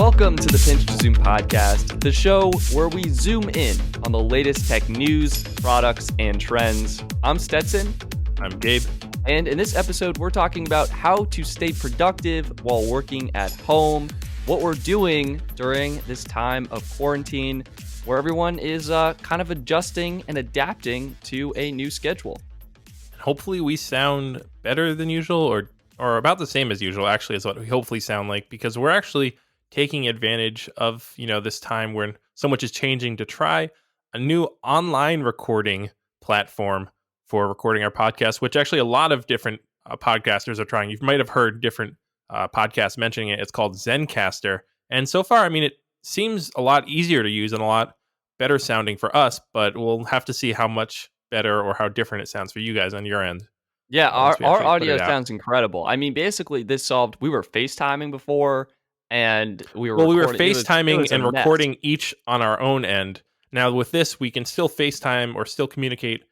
Welcome to the Pinch to Zoom podcast, the show where we zoom in on the latest tech news, products, and trends. I'm Stetson. I'm Gabe. And in this episode, we're talking about how to stay productive while working at home, what we're doing during this time of quarantine, where everyone is kind of adjusting and adapting to a new schedule. Hopefully we sound better than usual or about the same as usual, actually, is what we hopefully sound like, because we're actually taking advantage of, this time when so much is changing to try a new online recording platform for recording our podcast, which actually a lot of different podcasters are trying. You might have heard different podcasts mentioning it. It's called Zencastr. And so far, it seems a lot easier to use and a lot better sounding for us, but we'll have to see how much better or how different it sounds for you guys on your end. Yeah, our audio sounds incredible. Basically, this solved, we were FaceTiming before, and we were FaceTiming and recording each on our own end. Now with this, we can still FaceTime or still communicate,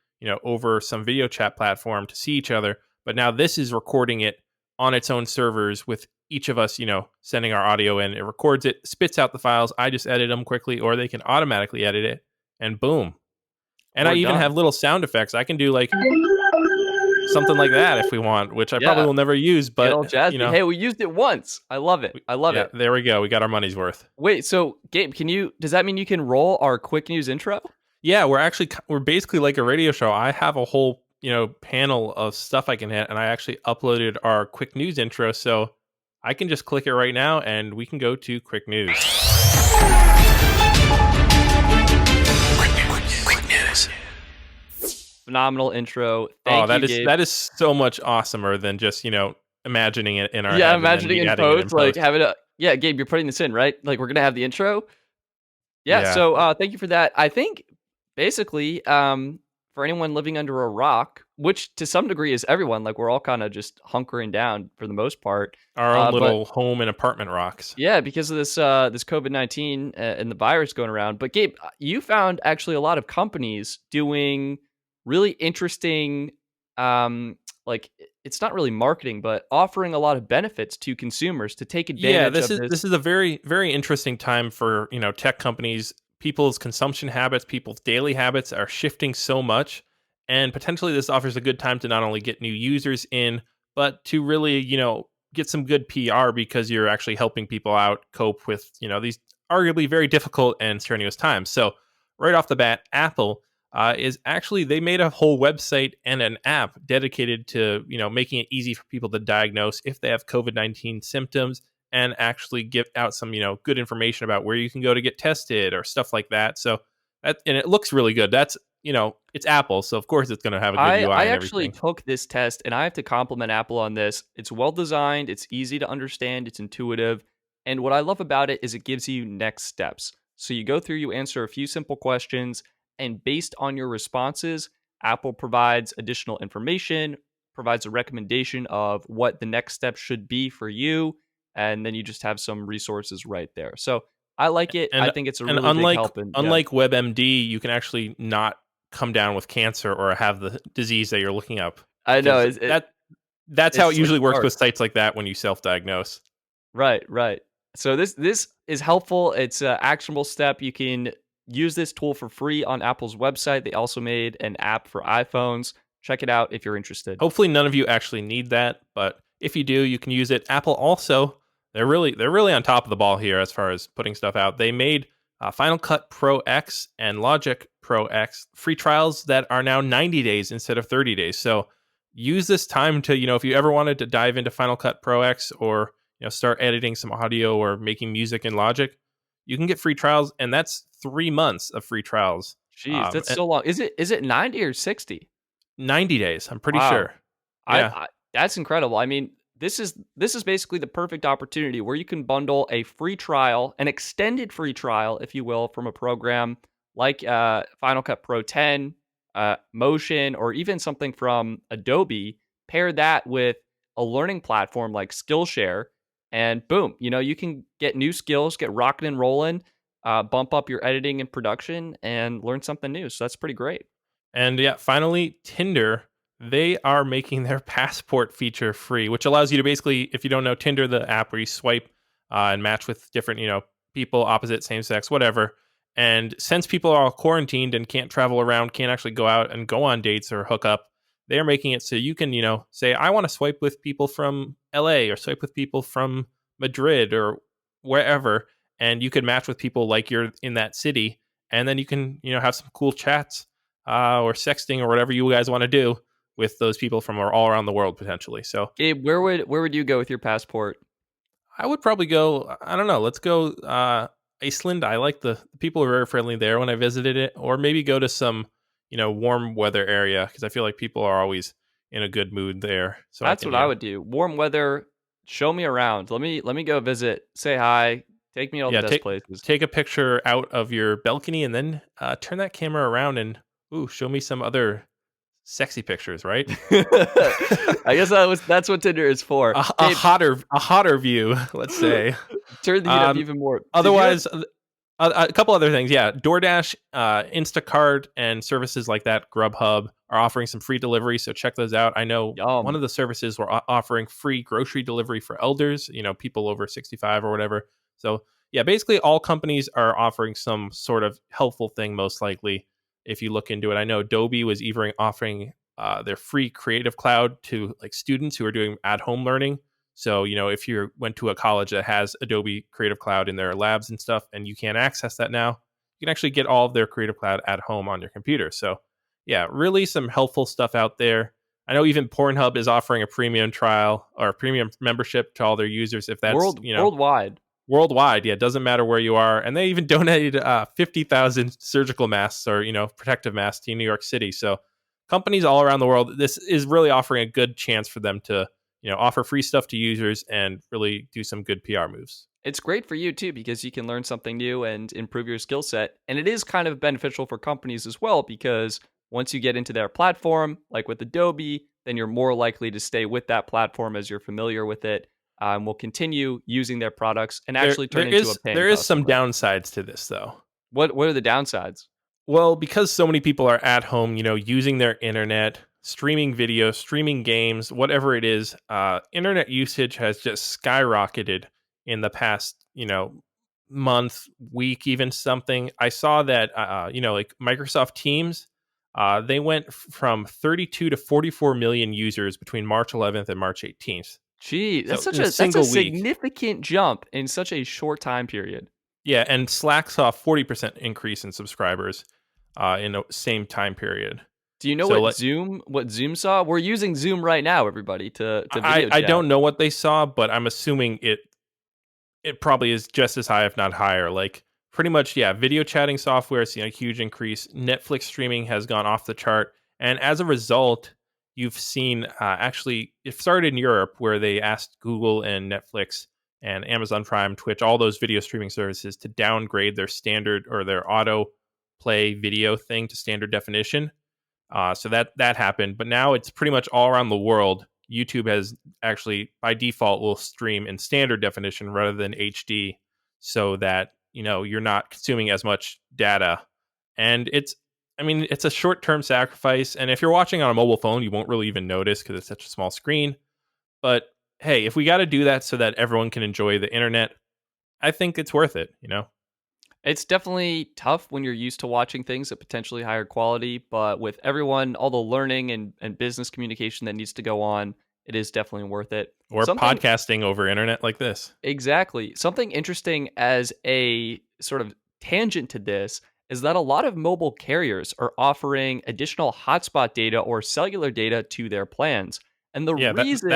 over some video chat platform to see each other. But now this is recording it on its own servers with each of us, sending our audio in. It records it, spits out the files. I just edit them quickly, or they can automatically edit it, and boom. And I even have little sound effects. I can do like something like that if we want, which I probably will never use, but hey, we used it once. I love it. It. There we go. We got our money's worth. Wait, so Gabe, does that mean you can roll our quick news intro? Yeah, we're basically like a radio show. I have a whole, panel of stuff I can hit, and I actually uploaded our quick news intro, so I can just click it right now and we can go to quick news. Quick news. Phenomenal intro. That is so much awesomer than just, imagining it in our head. Yeah, imagining in post, like having Gabe, you're putting this in, right? Like we're going to have the intro. Yeah. So thank you for that. I think basically, for anyone living under a rock, which to some degree is everyone, like we're all kind of just hunkering down for the most part. Our own little home and apartment rocks. Yeah, because of this COVID-19 and the virus going around. But Gabe, you found actually a lot of companies doing really interesting, like it's not really marketing, but offering a lot of benefits to consumers to take advantage of this. This is a very, very interesting time for, tech companies. People's consumption habits, people's daily habits are shifting so much. And potentially this offers a good time to not only get new users in, but to really, get some good PR because you're actually helping people out cope with, these arguably very difficult and strenuous times. So right off the bat, Apple they made a whole website and an app dedicated to, making it easy for people to diagnose if they have COVID-19 symptoms and actually give out some, good information about where you can go to get tested or stuff like that. So and it looks really good. That's, it's Apple. So of course it's going to have a good UI. I actually took this test and I have to compliment Apple on this. It's well designed. It's easy to understand. It's intuitive. And what I love about it is it gives you next steps. So you go through, you answer a few simple questions, and based on your responses, Apple provides additional information, provides a recommendation of what the next step should be for you, and then you just have some resources right there. So I like it. I think it's a really big help. Unlike WebMD, you can actually not come down with cancer or have the disease that you're looking up. I know. That's how it usually works with sites like that when you self-diagnose. Right. So this is helpful. It's an actionable step. You can use this tool for free on Apple's website. They also made an app for iPhones. Check it out if you're interested. Hopefully none of you actually need that, but if you do, you can use it. Apple also, they're really on top of the ball here as far as putting stuff out. They made Final Cut Pro X and Logic Pro X free trials that are now 90 days instead of 30 days. So use this time to, if you ever wanted to dive into Final Cut Pro X or, start editing some audio or making music in Logic, you can get free trials, and that's 3 months of free trials. Jeez, that's so long. Is it 90 or 60? 90 days, I'm pretty sure. Yeah. That's incredible. This is basically the perfect opportunity where you can bundle a free trial, an extended free trial, if you will, from a program like Final Cut Pro 10, Motion, or even something from Adobe. Pair that with a learning platform like Skillshare, and boom, you can get new skills, get rocking and rolling, bump up your editing and production, and learn something new. So that's pretty great. And finally, Tinder. They are making their passport feature free, which allows you to basically, if you don't know, Tinder, the app where you swipe and match with different, people, opposite, same sex, whatever. And since people are all quarantined and can't travel around, can't actually go out and go on dates or hook up, they're making it so you can, say, I want to swipe with people from LA or swipe with people from Madrid or wherever. And you can match with people like you're in that city. And then you can, have some cool chats or sexting or whatever you guys want to do with those people from all around the world potentially. So Gabe, where would you go with your passport? I would probably go. I don't know. Let's go Iceland. I like the people are very friendly there when I visited it, or maybe go to some warm weather area because I feel like people are always in a good mood there. So I That's can what I would do. Warm weather. Show me around. Let me go visit. Say hi. Take me to all the yeah best take places. take a picture out of your balcony and then turn that camera around and show me some other sexy pictures. Right. I guess that's what Tinder is for. a Gabe, hotter view. Let's say. turn the heat up even more. Did you Otherwise, a couple other things. Yeah, DoorDash, Instacart, and services like that, Grubhub, are offering some free delivery. So check those out. I know one Yum. of the services were offering free grocery delivery for elders, people over 65 or whatever. So yeah, basically all companies are offering some sort of helpful thing, most likely, if you look into it. I know Adobe was even offering their free Creative Cloud to like students who are doing at-home learning. So, if you went to a college that has Adobe Creative Cloud in their labs and stuff, and you can't access that now, you can actually get all of their Creative Cloud at home on your computer. So, yeah, really some helpful stuff out there. I know even Pornhub is offering a premium trial or a premium membership to all their users if that's, Worldwide. worldwide. Yeah, it doesn't matter where you are. And they even donated 50,000 surgical masks or, protective masks to New York City. So, companies all around the world, this is really offering a good chance for them to offer free stuff to users and really do some good PR moves. It's great for you too because you can learn something new and improve your skill set. And it is kind of beneficial for companies as well because once you get into their platform, like with Adobe, then you're more likely to stay with that platform as you're familiar with it. Will continue using their products and actually turn into a paying there is some customer. downsides to this though. What are the downsides? Well, because so many people are at home, using their internet, streaming video, streaming games, whatever it is, internet usage has just skyrocketed in the past, month, week, even something. I saw that, like Microsoft Teams, they went from 32 to 44 million users between March 11th and March 18th. Gee, So that's in a a single week. significant jump in such a short time period. Yeah, and Slack saw a 40% increase in subscribers in the same time period. Do you know So what Zoom saw? We're using Zoom right now, everybody, to video I chat. don't know what they saw, but I'm assuming it probably is just as high, if not higher. Like pretty much, yeah. Video chatting software has seen a huge increase. Netflix streaming has gone off the chart, and as a result, you've seen actually it started in Europe where they asked Google and Netflix and Amazon Prime, Twitch, all those video streaming services to downgrade their standard or their auto play video thing to standard definition. So that happened, but now it's pretty much all around the world. YouTube has actually, by default, will stream in standard definition rather than HD, so that you're not consuming as much data. And it's a short-term sacrifice. And if you're watching on a mobile phone, you won't really even notice because it's such a small screen. But hey, if we got to do that so that everyone can enjoy the internet, I think it's worth it. It's definitely tough when you're used to watching things at potentially higher quality, but with everyone, all the learning and business communication that needs to go on, it is definitely worth it. Or Something podcasting over internet like this. exactly. Something interesting as a sort of tangent to this is that a lot of mobile carriers are offering additional hotspot data or cellular data to their plans. And the Yeah, reason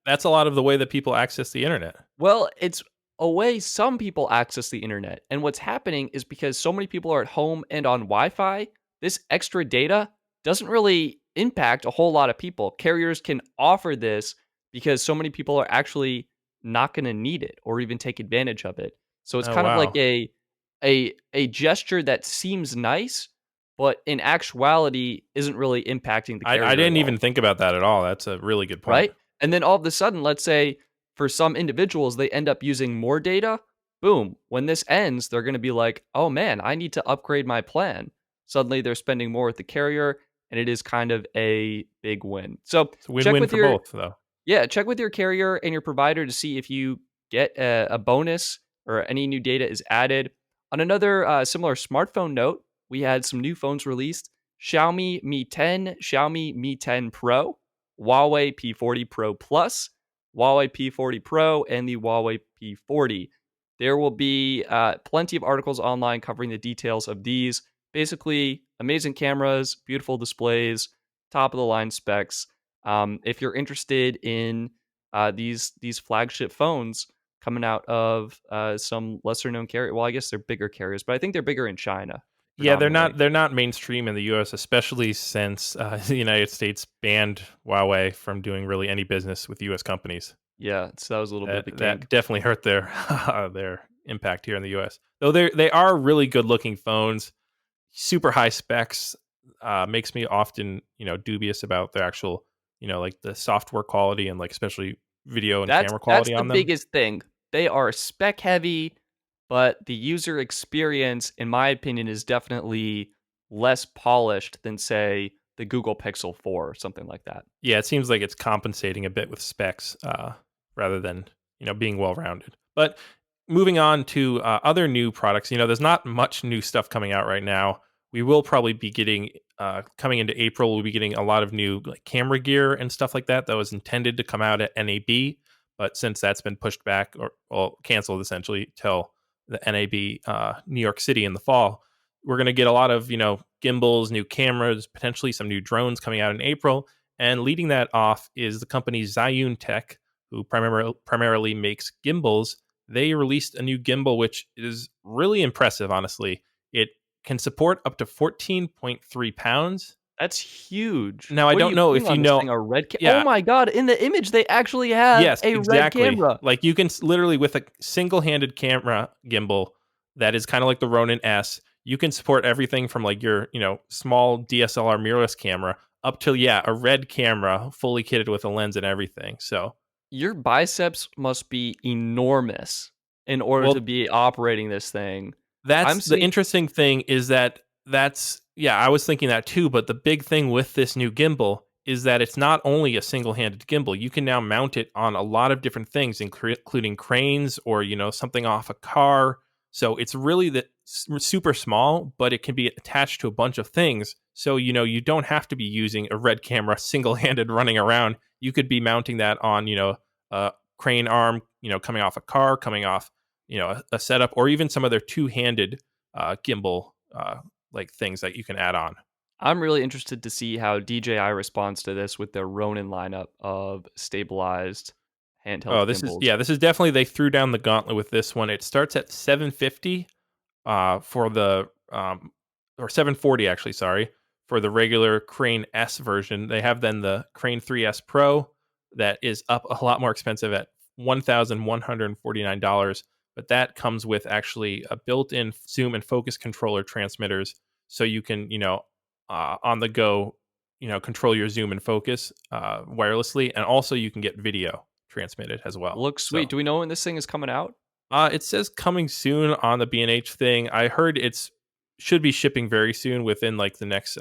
that's a lot of the way that people access the internet. well, it's a way some people access the internet. And what's happening is because so many people are at home and on Wi Fi, this extra data doesn't really impact a whole lot of people. Carriers can offer this because so many people are actually not going to need it or even take advantage of it. So it's Oh kind of like wow. a gesture that seems nice, but in actuality isn't really impacting the I carrier at didn't all. even think about that at all. That's a really good point. Right? And then all of a sudden, let's say for some individuals, they end up using more data. Boom. When this ends, they're going to be like, oh man, I need to upgrade my plan. Suddenly they're spending more with the carrier, and it is kind of a big win. So It's a check win-win with for your both, though. yeah, check with your carrier and your provider to see if you get a bonus or any new data is added. On another similar smartphone note, we had some new phones released: Xiaomi Mi 10, Xiaomi Mi 10 Pro, Huawei P40 Pro Plus, Huawei P40 Pro, and the Huawei P40. There will be plenty of articles online covering the details of these. Basically, amazing cameras, beautiful displays, top of the line specs. If you're interested in these flagship phones coming out of some lesser known carrier, well, I guess they're bigger carriers, but I think they're bigger in China Yeah, predominantly. they're not mainstream in the U.S., especially since the United States banned Huawei from doing really any business with U.S. companies. Yeah, so that was a little bit of a kink. That definitely hurt their their impact here in the U.S. Though they are really good looking phones, super high specs. Makes me often dubious about their actual like the software quality and like especially video and camera That's quality the on them. biggest thing. They are spec heavy, but the user experience, in my opinion, is definitely less polished than, say, the Google Pixel 4 or something like that. Yeah, it seems like it's compensating a bit with specs rather than being well rounded. But moving on to other new products, there's not much new stuff coming out right now. We will probably be getting coming into April. We'll be getting a lot of new like camera gear and stuff like that was intended to come out at NAB, but since that's been pushed back or well, canceled essentially till the NAB New York City in the fall, we're going to get a lot of gimbals, new cameras, potentially some new drones coming out in April. And leading that off is the company Zhiyun Tech, who primarily makes gimbals. They released a new gimbal, which is really impressive, honestly. It can support up to 14.3 pounds. That's huge. Now, I What are don't you know putting if you on this know. thing? A red oh Yeah, my god, in the image they actually have yes, a red exactly. camera. Like you can literally, with a single handed camera gimbal that is kind of like the Ronin S, you can support everything from like your, small DSLR mirrorless camera up to, yeah, a red camera fully kitted with a lens and everything. So, Your biceps must be enormous in order to well, be operating this thing. I'm that's the seeing interesting thing is yeah, I was thinking that too, but the big thing with this new gimbal is that it's not only a single-handed gimbal. You can now mount it on a lot of different things, including cranes or, something off a car. So it's really super small, but it can be attached to a bunch of things. So, you don't have to be using a red camera single-handed running around. You could be mounting that on, a crane arm, coming off a car, coming off a setup, or even some of their two-handed gimbal like things that you can add on. I'm really interested to see how DJI responds to this with their Ronin lineup of stabilized handheld Oh, gimbals. this is definitely they threw down the gauntlet with this one. It starts at 750 for the or 740 actually, sorry, for the regular Crane S version. They have then the Crane 3S Pro that is up a lot more expensive at $1,149, but that comes with actually a built-in zoom and focus controller transmitters, so you can on the go control your zoom and focus wirelessly, and also you can get video transmitted as well. Looks sweet. So Do we know when this thing is coming out? it says coming soon on the B&H thing. I heard it's should be shipping very soon, within like the next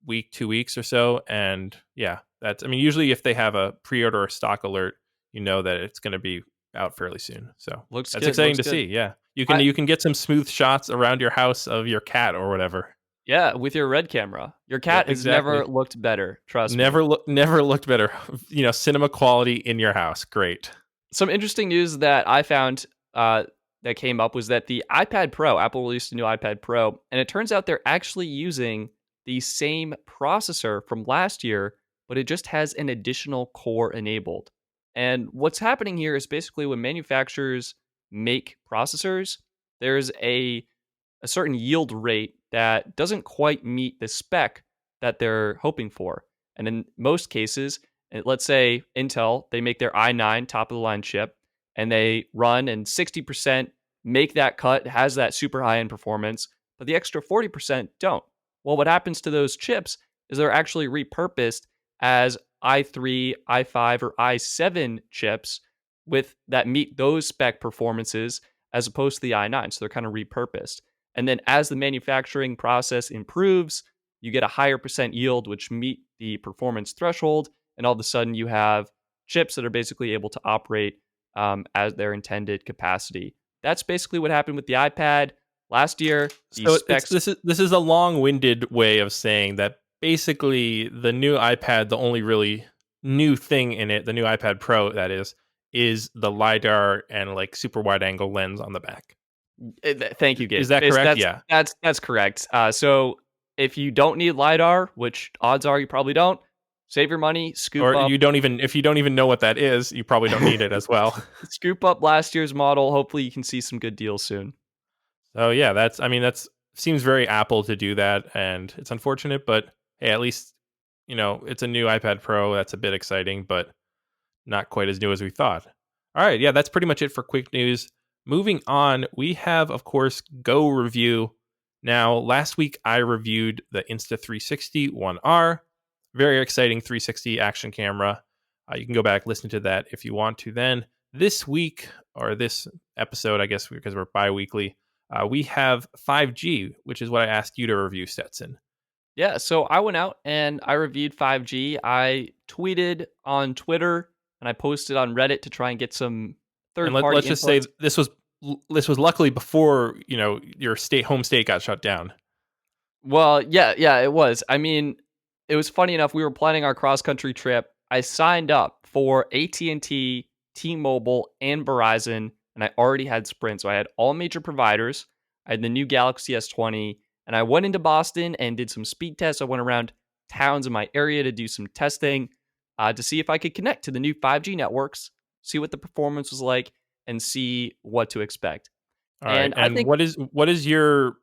week, 2 weeks or so. And yeah, that's, I mean, usually if they have a pre-order or stock alert, you know that it's going to be out fairly soon. So Looks that's good. exciting Looks to good. see. Yeah, I you can get some smooth shots around your house of your cat or whatever. Yeah, with your red camera. Your Yeah, cat has never exactly. looked better, trust me. Never looked better. Cinema quality in your house. Great. Some interesting news that I found that came up was that the iPad Pro, Apple released a new iPad Pro, and it turns out they're actually using the same processor from last year, but it just has an additional core enabled. And what's happening here is basically when manufacturers make processors, there's a certain yield rate that doesn't quite meet the spec that they're hoping for. And in most cases, let's say Intel, they make their i9 top of the line chip and they run and 60% make that cut, has that super high end performance, but the extra 40% don't. Well, what happens to those chips is they're actually repurposed as i3, i5, or i7 chips with that meet those spec performances as opposed to the i9. So they're kind of repurposed. And then as the manufacturing process improves, you get a higher percent yield, which meet the performance threshold. And all of a sudden, you have chips that are basically able to operate as their intended capacity. That's basically what happened with the iPad last year. These So it's specs. this is a long-winded way of saying that basically the new iPad, the only really new thing in it, the new iPad Pro that is the LiDAR and like super wide angle lens on the back. Thank you, Is Gabe. that correct? Yeah. That's correct. So if you don't need lidar, which odds are you probably don't, save your money, scoop Or up, you don't even if you don't even know what that is, you probably don't need it as well. scoop up last year's model. Hopefully, you can see some good deals soon. So yeah, that's seems very Apple to do that, and it's unfortunate, but hey, at least it's a new iPad Pro. That's a bit exciting, but not quite as new as we thought. All right, yeah, that's pretty much it for quick news. Moving on, we have, of course, Go review. Now, last week I reviewed the Insta360 ONE-R. Very exciting 360 action camera. You can go back, listen to that if you want to. Then this week, or this episode, I guess, because we're bi-weekly, we have 5G, which is what I asked you to review, Stetson. Yeah, so I went out and I reviewed 5G. I tweeted on Twitter and I posted on Reddit to try and get some And third party let's just say inputs. this was luckily before your home state got shut down. Well, yeah, it was. I mean, it was funny enough. We were planning our cross country trip. I signed up for AT&T, T-Mobile, and Verizon, and I already had Sprint, so I had all major providers. I had the new Galaxy S20, and I went into Boston and did some speed tests. I went around towns in my area to do some testing to see if I could connect to the new 5G networks, see what the performance was like, and see what to expect. All right, And I and think what is your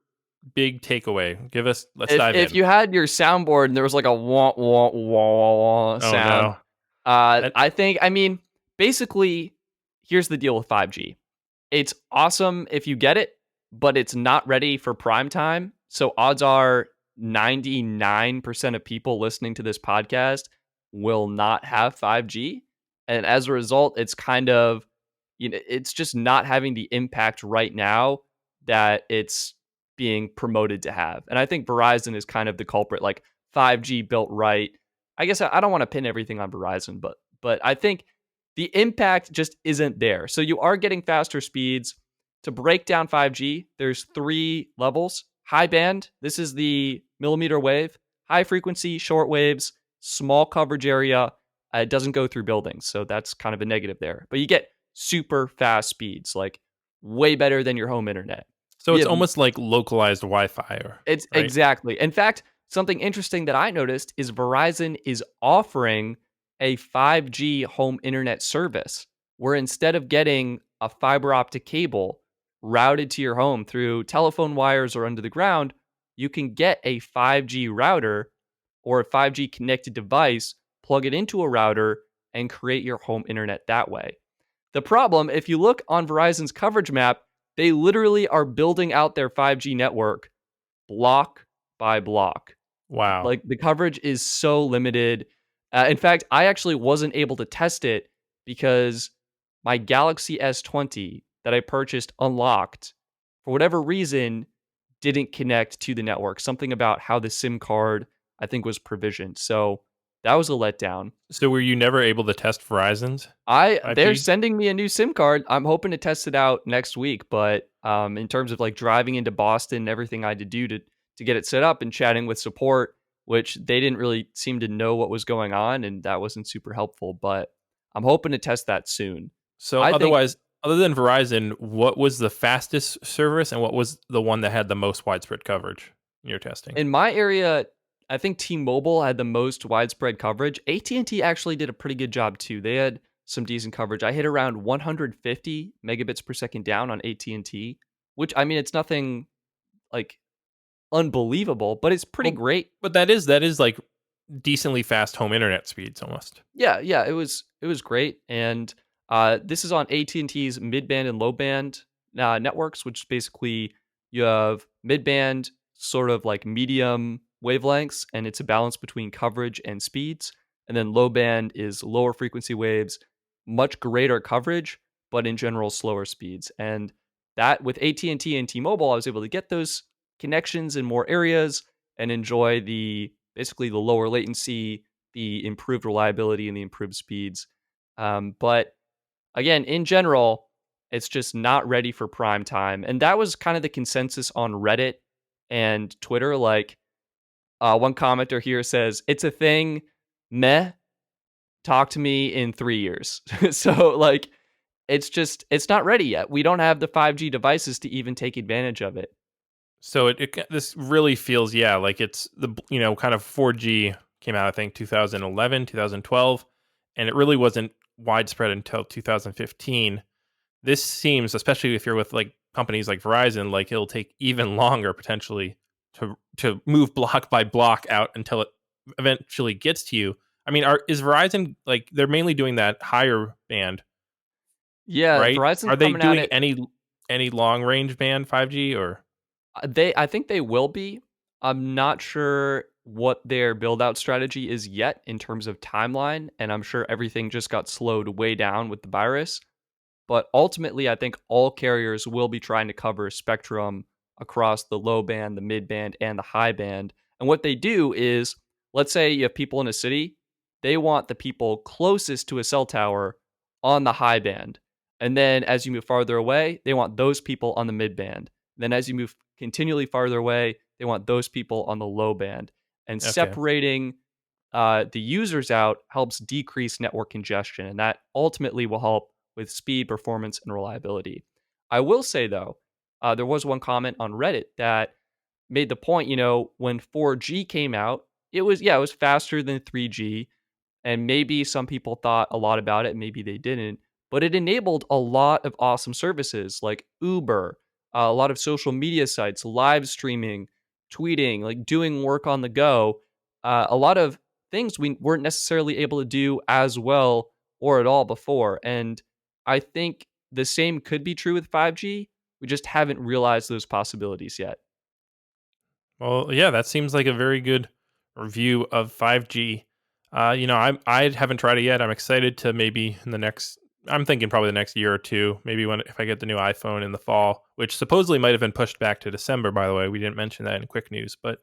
big takeaway? Let's if dive if in. you had your soundboard and there was like a wah wah wah wah Oh sound, no. That, I mean, basically, here's the deal with 5G. It's awesome if you get it, but it's not ready for prime time. So odds are 99% of people listening to this podcast will not have 5G. And as a result, it's kind of, it's just not having the impact right now that it's being promoted to have. And I think Verizon is kind of the culprit, like 5G built right. I guess I don't want to pin everything on Verizon, but I think the impact just isn't there. So you are getting faster speeds. To break down 5G, there's 3 levels. High band, this is the millimeter wave. High frequency, short waves, small coverage area. It doesn't go through buildings, so that's kind of a negative there. But you get super fast speeds, like way better than your home internet. so You it's have almost like localized Wi-Fi, it's right? exactly. In fact, something interesting that I noticed is Verizon is offering a 5G home internet service where instead of getting a fiber optic cable routed to your home through telephone wires or under the ground, you can get a 5G router or a 5G connected device, plug it into a router, and create your home internet that way. The problem, if you look on Verizon's coverage map, they literally are building out their 5G network block by block. Wow. Like the coverage is so limited. In fact, I actually wasn't able to test it because my Galaxy S20 that I purchased unlocked, for whatever reason, didn't connect to the network. Something about how the SIM card, I think, was provisioned. So that was a letdown. So were you never able to test Verizon's They're 5G? sending me a new SIM card. I'm hoping to test it out next week, but in terms of like driving into Boston and everything I had to do to get it set up and chatting with support, which they didn't really seem to know what was going on and that wasn't super helpful, but I'm hoping to test that soon. So I think otherwise, other than Verizon, what was the fastest service and what was the one that had the most widespread coverage in your testing? in my area, I think T-Mobile had the most widespread coverage. AT&T actually did a pretty good job too. They had some decent coverage. I hit around 150 megabits per second down on AT&T, which I mean it's nothing like unbelievable, but it's pretty Well, great. but that is like decently fast home internet speeds almost. Yeah, it was great, and this is on AT&T's mid-band and low-band networks, which basically you have mid-band, sort of like medium wavelengths, and it's a balance between coverage and speeds, and then low-band is lower frequency waves, much greater coverage, but in general slower speeds. And that with AT&T and T-Mobile, I was able to get those connections in more areas and enjoy the basically the lower latency, the improved reliability, and the improved speeds. But again, in general, it's just not ready for prime time. And that was kind of the consensus on Reddit and Twitter. Like, one commenter here says, "It's a thing, meh, talk to me in 3 years." So, like, it's not ready yet. We don't have the 5G devices to even take advantage of it. So this really feels, yeah, like it's the kind of 4G came out, I think 2011, 2012, and it really wasn't widespread until 2015. This seems, especially if you're with like companies like Verizon, like it'll take even longer potentially to move block by block out until it eventually gets to you. I mean, is Verizon, like, they're mainly doing that higher band, Yeah, right? Verizon's Are they coming at doing it. any long range band 5G or? I think they will be. I'm not sure what their build out strategy is yet in terms of timeline, and I'm sure everything just got slowed way down with the virus. But ultimately, I think all carriers will be trying to cover spectrum across the low band, the mid band, and the high band. And what they do is, let's say you have people in a city, they want the people closest to a cell tower on the high band. And then as you move farther away, they want those people on the mid band. Then as you move continually farther away, they want those people on the low band. And Okay. separating the users out helps decrease network congestion. And that ultimately will help with speed, performance, and reliability. I will say though, there was one comment on Reddit that made the point. When 4G came out, it was faster than 3G, and maybe some people thought a lot about it, maybe they didn't. But it enabled a lot of awesome services like Uber, a lot of social media sites, live streaming, tweeting, like doing work on the go. A lot of things we weren't necessarily able to do as well or at all before. And I think the same could be true with 5G. We just haven't realized those possibilities yet. Well, yeah, that seems like a very good review of 5G. I haven't tried it yet. I'm excited to maybe in the next. I'm thinking probably the next year or two. Maybe when if I get the new iPhone in the fall, which supposedly might have been pushed back to December. By the way, we didn't mention that in quick news, but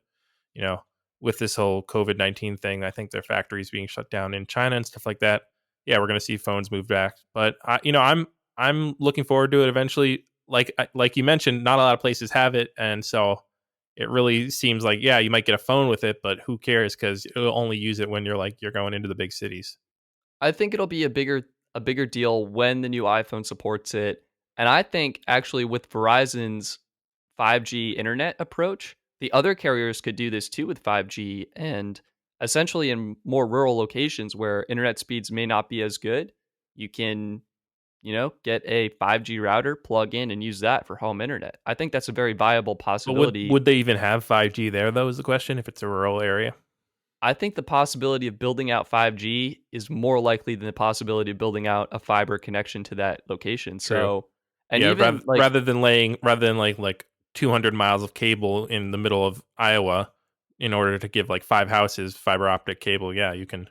you know, with this whole COVID-19 thing, I think their factories being shut down in China and stuff like that. Yeah, we're going to see phones move back. But I'm looking forward to it eventually. Like you mentioned, not a lot of places have it, and so it really seems like, yeah, you might get a phone with it, but who cares? Because you'll only use it when you're going into the big cities. I think it'll be a bigger deal when the new iPhone supports it. And I think actually with Verizon's 5G internet approach, the other carriers could do this too with 5G, and essentially in more rural locations where internet speeds may not be as good, you can, get a 5G router, plug in and use that for home internet. I think that's a very viable But would possibility. would they even have 5G there though? Is the question if it's a rural area? I think the possibility of building out 5G is more likely than the possibility of building out a fiber connection to that location. True. So, and Yeah, even like rather than like 200 miles of cable in the middle of Iowa in order to give like five houses fiber optic cable. Yeah, you can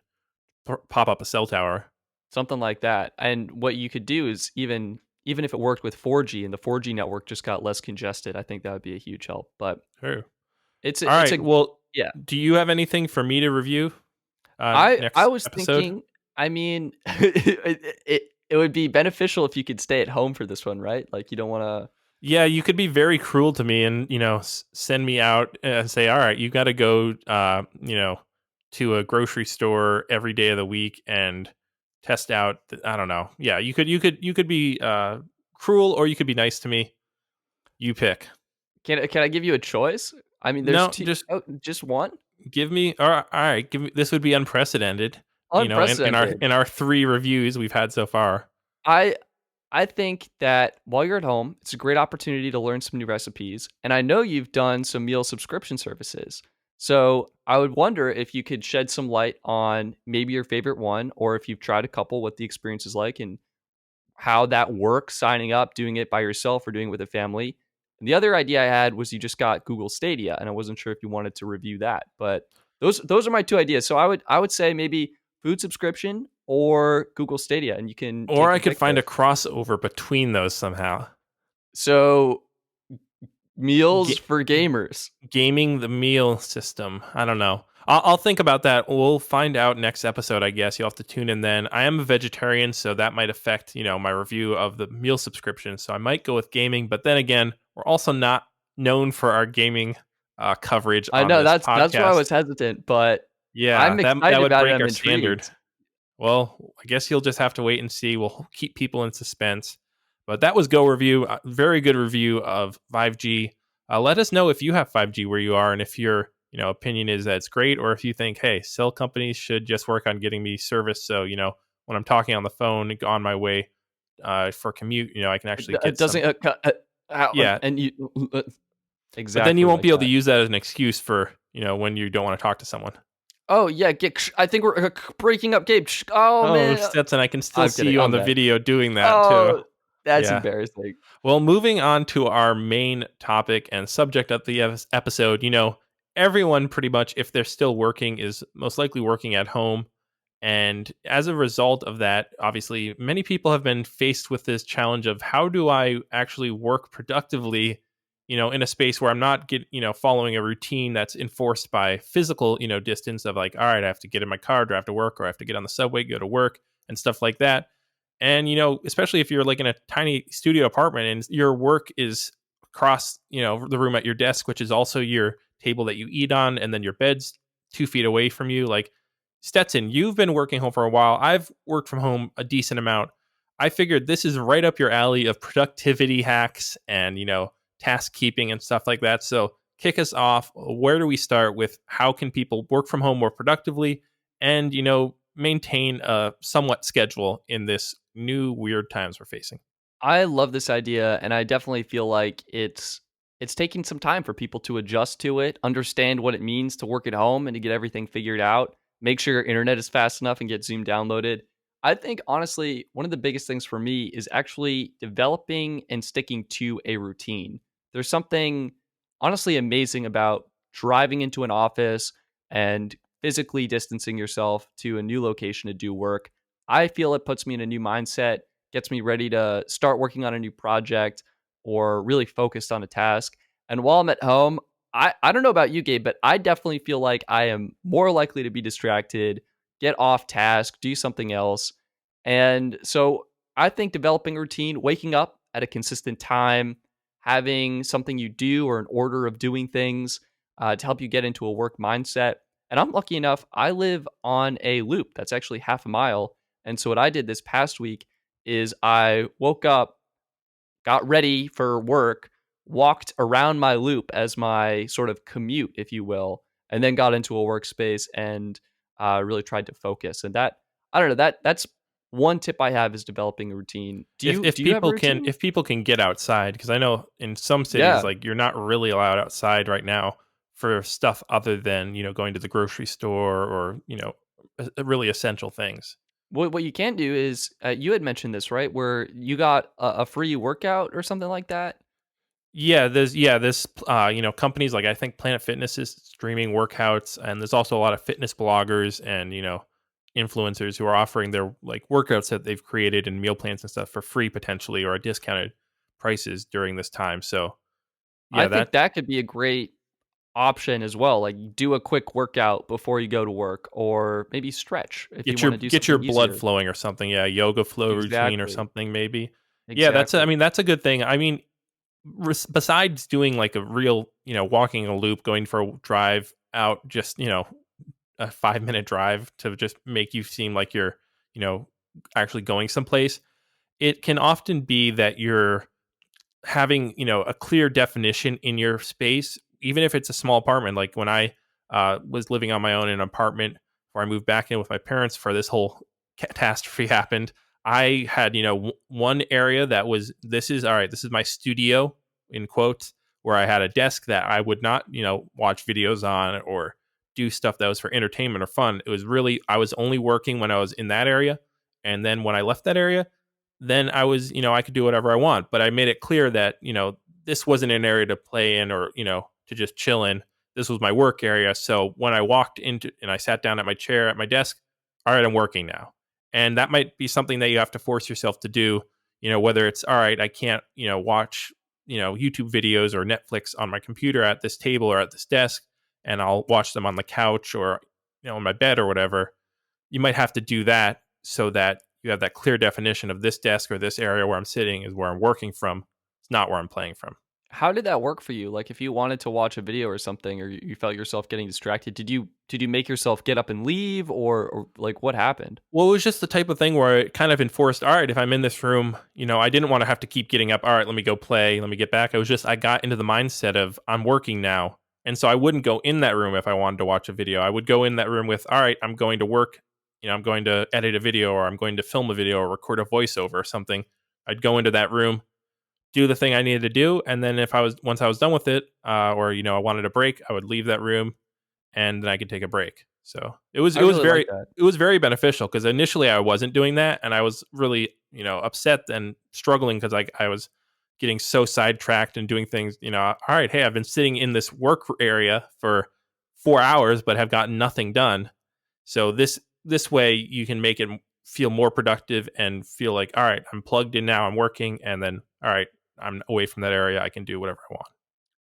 pop up a cell tower. something like that. And what you could do is even if it worked with 4G and the 4G network just got less congested, I think that would be a huge help. But True. it's All a, it's right. a Well, yeah. do you have anything for me to review I next was episode? thinking, I mean, it would be beneficial if you could stay at home for this one, right? Like you don't want to. Yeah, you could be very cruel to me and, send me out and say, "All right, you got to go to a grocery store every day of the week and test out I don't know." Yeah, you could be cruel or you could be nice to me. You pick. Can I give you a choice? I mean, there's No, two. just Oh, just one. give me all right, give me this would be unprecedented, in our Unprecedented. three reviews we've had so far. I I think that while you're at home, it's a great opportunity to learn some new recipes. And I know you've done some meal subscription services. So I would wonder if you could shed some light on maybe your favorite one, or if you've tried a couple, what the experience is like and how that works, signing up, doing it by yourself or doing it with a family. And the other idea I had was you just got Google Stadia, and I wasn't sure if you wanted to review that. But those are my two ideas. So I would say maybe food subscription or Google Stadia, and you can Or take I your could pick find a there. crossover between those somehow. So meals Ga- for gamers. Gaming the meal system. I don't know. I'll think about that. We'll find out next episode, I guess. You'll have to tune in then. I am a vegetarian, so that might affect, my review of the meal subscription. So I might go with gaming, but then again, we're also not known for our gaming coverage I on know this that's why I podcast. was hesitant, but Yeah, I'm that excited would about it. break I'm our standard. intrigued. Well, I guess you'll just have to wait and see. We'll keep people in suspense. But that was Go Review. A very good review of 5G. Let us know if you have 5G where you are and if your opinion is that it's great, or if you think, hey, cell companies should just work on getting me service. So, when I'm talking on the phone on my way for commute, I can actually It get some. doesn't Yeah. and you But then you exactly won't like be able to that. use that as an excuse for, when you don't want to talk to someone. Oh yeah, I think we're breaking up, Gabe. Oh Oh, man, Stetson, I can still I'm see kidding. you on I'm the bad. video doing that too. Oh, that's Yeah. embarrassing. Well, moving on to our main topic and subject of the episode, everyone pretty much, if they're still working, is most likely working at home. And as a result of that, obviously, many people have been faced with this challenge of how do I actually work productively, in a space where I'm not following a routine that's enforced by physical, distance of like, all right, I have to get in my car, drive to work, or I have to get on the subway, go to work, and stuff like that. And especially if you're like in a tiny studio apartment and your work is across the room at your desk, which is also your table that you eat on, and then your bed's 2 feet away from you. Like, Stetson, you've been working home for a while. I've worked from home a decent amount. I figured this is right up your alley of productivity hacks and task keeping and stuff like that. So kick us off. Where do we start with how can people work from home more productively and maintain a somewhat schedule in this new weird times we're facing? I love this idea, and I definitely feel like it's taking some time for people to adjust to it, understand what it means to work at home and to get everything figured out. Make sure your internet is fast enough and get Zoom downloaded. I think honestly, one of the biggest things for me is actually developing and sticking to a routine. There's something honestly amazing about driving into an office and physically distancing yourself to a new location to do work. I feel it puts me in a new mindset, gets me ready to start working on a new project or really focused on a task. And while I'm at home, I don't know about you, Gabe, but I definitely feel like I am more likely to be distracted, get off task, do something else. And so I think developing a routine, waking up at a consistent time, having something you do or an order of doing things to help you get into a work mindset. And I'm lucky enough, I live on a loop that's actually half a mile. And so what I did this past week is I woke up, got ready for work, walked around my loop as my sort of commute, if you will, and then got into a workspace and really tried to focus. And that I don't know that's one tip I have is developing a routine. Do If you if do you have a people can routine? if people can get outside, because I know in some cities Yeah. like you're not really allowed outside right now for stuff other than going to the grocery store or really essential things. What you can do is you had mentioned this right where you got a free workout or something like that. Yeah, this companies like I think Planet Fitness is streaming workouts, and there's also a lot of fitness bloggers and influencers who are offering their like workouts that they've created and meal plans and stuff for free potentially or at discounted prices during this time. So I yeah, think that could be a great option as well. Like do a quick workout before you go to work, or maybe stretch if you get your want to do get your something blood easier. flowing or something. Yeah, yoga flow routine or Exactly. something maybe. Yeah, I Exactly. mean that's a good thing. I mean besides doing like a real, walking a loop, going for a drive out, just, a 5 minute drive to just make you seem like you're, you know, actually going someplace, it can often be that you're having, a clear definition in your space, even if it's a small apartment. Like when I was living on my own in an apartment where I moved back in with my parents for this whole catastrophe happened, I had, one area that was, this is all right, this is my studio, in quotes, where I had a desk that I would not, watch videos on or do stuff that was for entertainment or fun. It was really, I was only working when I was in that area. And then when I left that area, then I was, I could do whatever I want. But I made it clear that, this wasn't an area to play in or, to just chill in. This was my work area. So when I walked into and I sat down at my chair at my desk, all right, I'm working now. And that might be something that you have to force yourself to do, whether it's all right, I can't, watch, YouTube videos or Netflix on my computer at this table or at this desk. and I'll watch them on the couch or on my bed or whatever. You might have to do that so that you have that clear definition of this desk or this area where I'm sitting is where I'm working from. It's not where I'm playing from. How did that work for you? Like, if you wanted to watch a video or something, or you felt yourself getting distracted, did you make yourself get up and leave, or like what happened? Well, it was just the type of thing where it kind of enforced, all right, if I'm in this room, I didn't want to have to keep getting up. All right, let me go play. Let me get back. I got into the mindset of I'm working now. And so I wouldn't go in that room if I wanted to watch a video. I would go in that room with, all right, I'm going to work. I'm going to edit a video or I'm going to film a video or record a voiceover or something. I'd go into that room, do the thing I needed to do. And then once I was done with it, or, I wanted a break, I would leave that room and then I could take a break. So I really like that. it was very beneficial because initially I wasn't doing that and I was really upset and struggling because I was getting so sidetracked and doing things. All right, hey, I've been sitting in this work area for 4 hours but have gotten nothing done. So this way you can make it feel more productive and feel like, all right, I'm plugged in now, I'm working, and then all right, I'm away from that area, I can do whatever I want.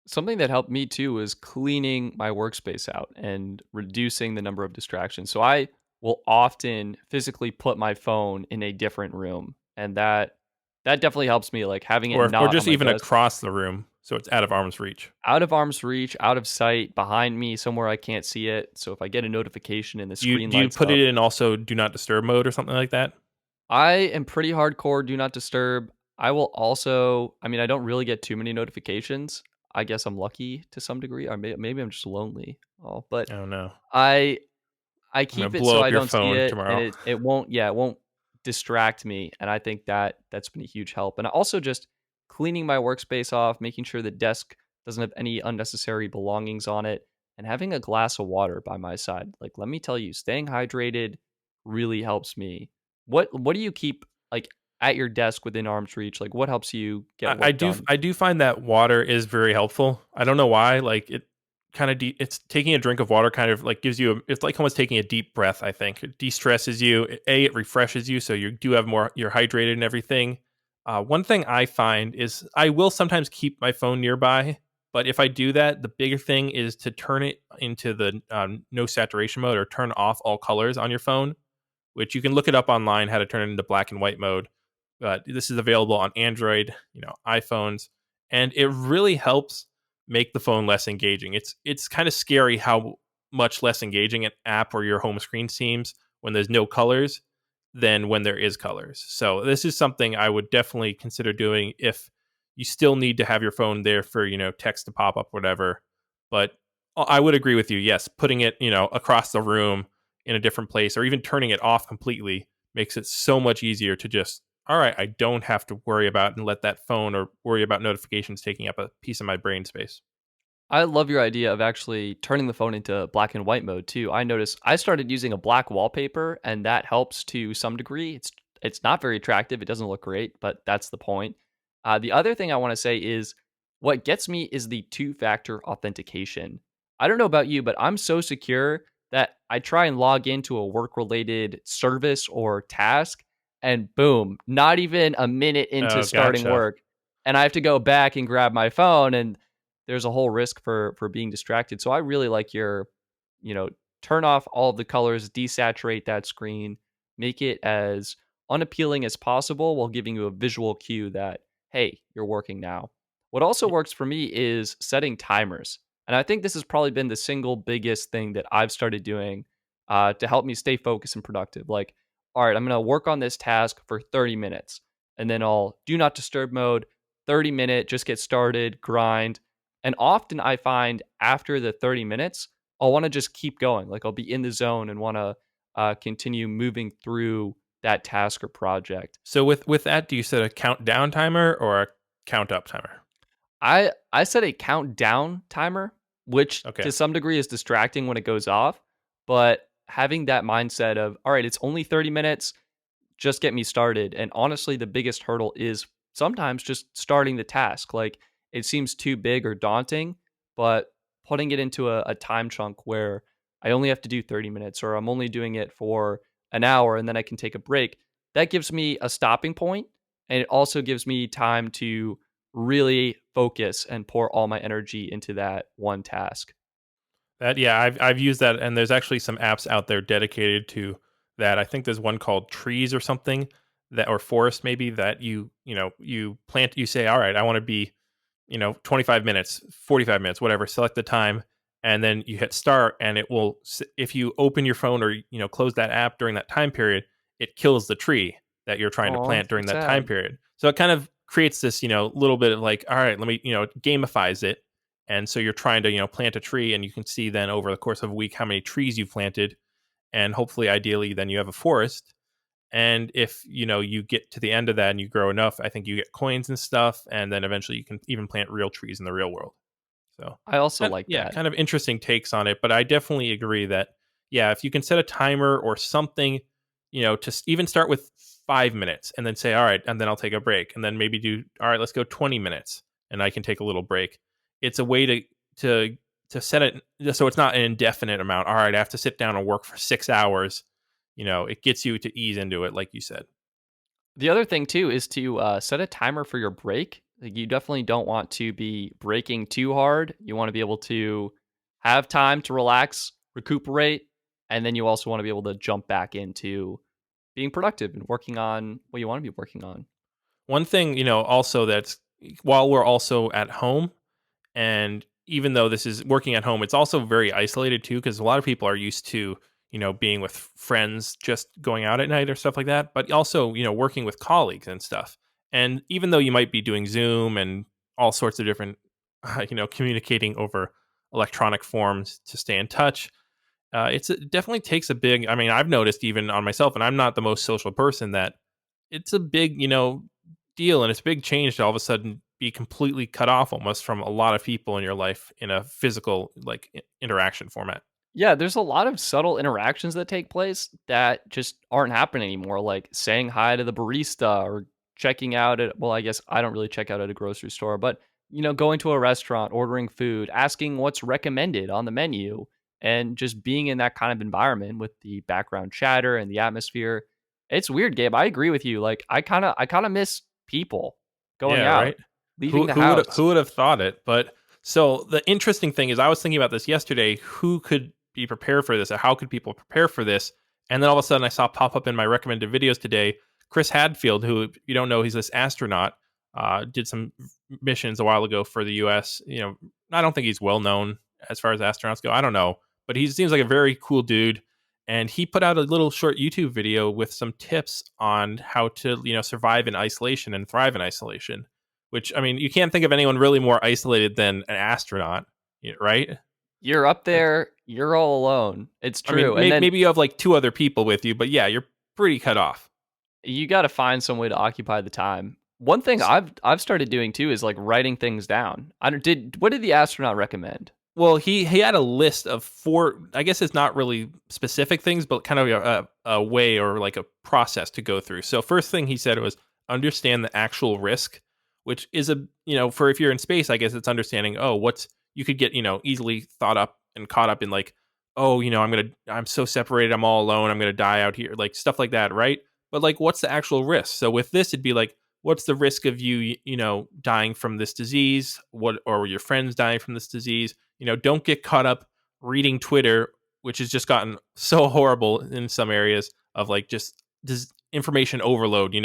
Something that helped me too was cleaning my workspace out and reducing the number of distractions. So I will often physically put my phone in a different room, and that definitely helps me, like having it Or not on just my even desk, across the room so it's out of arm's reach. out of arm's reach, out of sight, behind me, somewhere I can't see it. So if I get a notification and the Do you screen do you lights put it up, in also do not disturb mode or something like that? I am pretty hardcore do not disturb. I will also, I mean, I don't really get too many notifications. I guess I'm lucky to some degree, or maybe I'm just lonely. Oh, but Oh no. I I I'm gonna keep it blow so up I your don't see phone it, and tomorrow. it won't, yeah, it won't distract me, and I think that's been a huge help. And also just cleaning my workspace off, making sure the desk doesn't have any unnecessary belongings on it, and having a glass of water by my side. Like, let me tell you, staying hydrated really helps me. What do you keep, like, at your desk within arm's reach? Like, what helps you get I work do done? I do find that water is very helpful. I don't know why. Like it kind of it's taking a drink of water kind of like gives you it's like almost taking a deep breath. I think it de-stresses you. It refreshes you, so you do have more. You're hydrated and everything. One thing I find is I will sometimes keep my phone nearby, but if I do that, the bigger thing is to turn it into the no saturation mode or turn off all colors on your phone, which you can look it up online how to turn it into black and white mode. But this is available on Android, iPhones, and it really helps make the phone less engaging. It's kind of scary how much less engaging an app or your home screen seems when there's no colors than when there is colors. So this is something I would definitely consider doing if you still need to have your phone there for, text to pop up, whatever. But I would agree with you. Yes, putting it, across the room in a different place or even turning it off completely makes it so much easier to just, all right, I don't have to worry about and let that phone or worry about notifications taking up a piece of my brain space. I love your idea of actually turning the phone into black and white mode too. I noticed I started using a black wallpaper, and that helps to some degree. It's not very attractive. It doesn't look great, but that's the point. The other thing I want to say is what gets me is the two-factor authentication. I don't know about you, but I'm so secure that I try and log into a work-related service or task, and boom, not even a minute into Oh, starting gotcha. work, and I have to go back and grab my phone, and there's a whole risk for being distracted. So I really like your, you know, turn off all of the colors, desaturate that screen, make it as unappealing as possible while giving you a visual cue that, hey, you're working now. What also works for me is setting timers. And I think this has probably been the single biggest thing that I've started doing to help me stay focused and productive. Like, all right, I'm going to work on this task for 30 minutes, and then I'll do not disturb mode, 30-minute, just get started, grind. And often I find after the 30 minutes, I'll want to just keep going. Like, I'll be in the zone and want to continue moving through that task or project. So with that, do you set a countdown timer or a count up timer? I set a countdown timer, which Okay. to some degree is distracting when it goes off, but having that mindset of, all right, it's only 30 minutes, just get me started. And honestly, the biggest hurdle is sometimes just starting the task. Like, it seems too big or daunting, but putting it into a time chunk where I only have to do 30 minutes, or I'm only doing it for an hour and then I can take a break, that gives me a stopping point. And it also gives me time to really focus and pour all my energy into that one task. That yeah, I've used that, and there's actually some apps out there dedicated to that. I think there's one called Trees or something that, or Forest maybe, that you plant. You say, all right, I want to be 25 minutes, 45 minutes, whatever. Select the time, and then you hit start, and it will. If you open your phone or close that app during that time period, it kills the tree that you're trying to Oh, plant so during that time sad. period. So it kind of creates this little bit of like, all right, let me it gamifies it, and so you're trying to plant a tree, and you can see then over the course of a week how many trees you've planted, and hopefully ideally then you have a forest. And if you get to the end of that and you grow enough, I think you get coins and stuff, and then eventually you can even plant real trees in the real world. So I also like yeah, that. kind of interesting takes on it, but I definitely agree that yeah, if you can set a timer or something, to even start with 5 minutes and then say all right, and then I'll take a break, and then maybe do all right, let's go 20 minutes, and I can take a little break. It's a way to to set it so it's not an indefinite amount. All right, I have to sit down and work for 6 hours. It gets you to ease into it, like you said. The other thing too is to set a timer for your break. Like, you definitely don't want to be breaking too hard. You want to be able to have time to relax, recuperate, and then you also want to be able to jump back into being productive and working on what you want to be working on. One thing, also that's while we're also at home, and even though this is working at home, it's also very isolated too, because a lot of people are used to, being with friends, just going out at night or stuff like that, but also, working with colleagues and stuff. And even though you might be doing Zoom and all sorts of different, communicating over electronic forms to stay in touch, it definitely takes a big. I mean, I've noticed even on myself, and I'm not the most social person, that it's a big, deal, and it's a big change to all of a sudden be completely cut off almost from a lot of people in your life in a physical like interaction format. Yeah, there's a lot of subtle interactions that take place that just aren't happening anymore, like saying hi to the barista or checking out at, well, I guess I don't really check out at a grocery store, but going to a restaurant, ordering food, asking what's recommended on the menu, and just being in that kind of environment with the background chatter and the atmosphere. It's weird, Gabe. I agree with you. Like, I kind of miss people going Yeah, out, right. leaving the Who would house. who would have thought it? But so the interesting thing is, I was thinking about this yesterday. Who could be prepared for this? Or how could people prepare for this? And then all of a sudden, I saw pop up in my recommended videos today. Chris Hadfield, who if you don't know, he's this astronaut. Did some missions a while ago for the U.S. I don't think he's well known as far as astronauts go. I don't know, but he seems like a very cool dude. And he put out a little short YouTube video with some tips on how to, survive in isolation and thrive in isolation. Which, I mean, you can't think of anyone really more isolated than an astronaut, right? You're up That's, there, you're all alone. It's I mean, true. And then maybe you have like two other people with you, but yeah, you're pretty cut off. you got to find some way to occupy the time. One thing I've started doing too is like writing things down. I don't, did what did the astronaut recommend? Well, he had a list of four. I guess it's not really specific things, but kind of a way or like a process to go through. So first thing he said was understand the actual risk, which is a for if you're in space, I guess it's understanding. Oh, what's you could get easily thought up and caught up in like, oh, I'm so separated, I'm all alone, I'm gonna die out here, like stuff like that, right? But like, what's the actual risk? So with this, it'd be like, what's the risk of you dying from this disease? What or your friends dying from this disease? Don't get caught up reading Twitter, which has just gotten so horrible in some areas of like just information overload.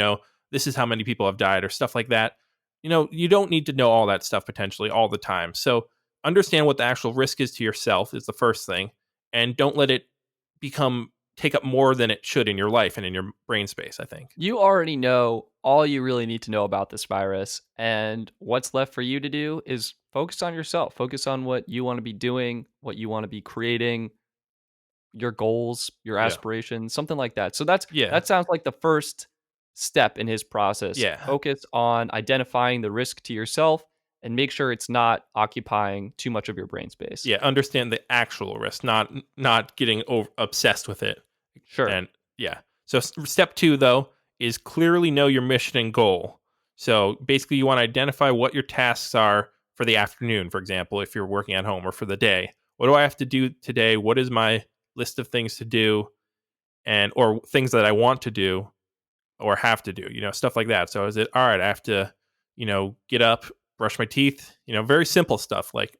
This is how many people have died or stuff like that. You don't need to know all that stuff potentially all the time. So understand what the actual risk is to yourself is the first thing, and don't let it become take up more than it should in your life and in your brain space, I think. You already know all you really need to know about this virus, and what's left for you to do is focus on yourself. Focus on what you want to be doing, what you want to be creating, your goals, your Yeah. aspirations, something like that. So that's Yeah. that sounds like the first step in his process. Yeah. Focus on identifying the risk to yourself and make sure it's not occupying too much of your brain space. Yeah, understand the actual risk, not getting obsessed with it. Sure. And yeah. So step 2 though is clearly know your mission and goal. So basically you want to identify what your tasks are for the afternoon, for example, if you're working at home, or for the day. What do I have to do today? What is my list of things to do, and or things that I want to do or have to do, stuff like that. So is it all right, I have to, get up, brush my teeth, very simple stuff. Like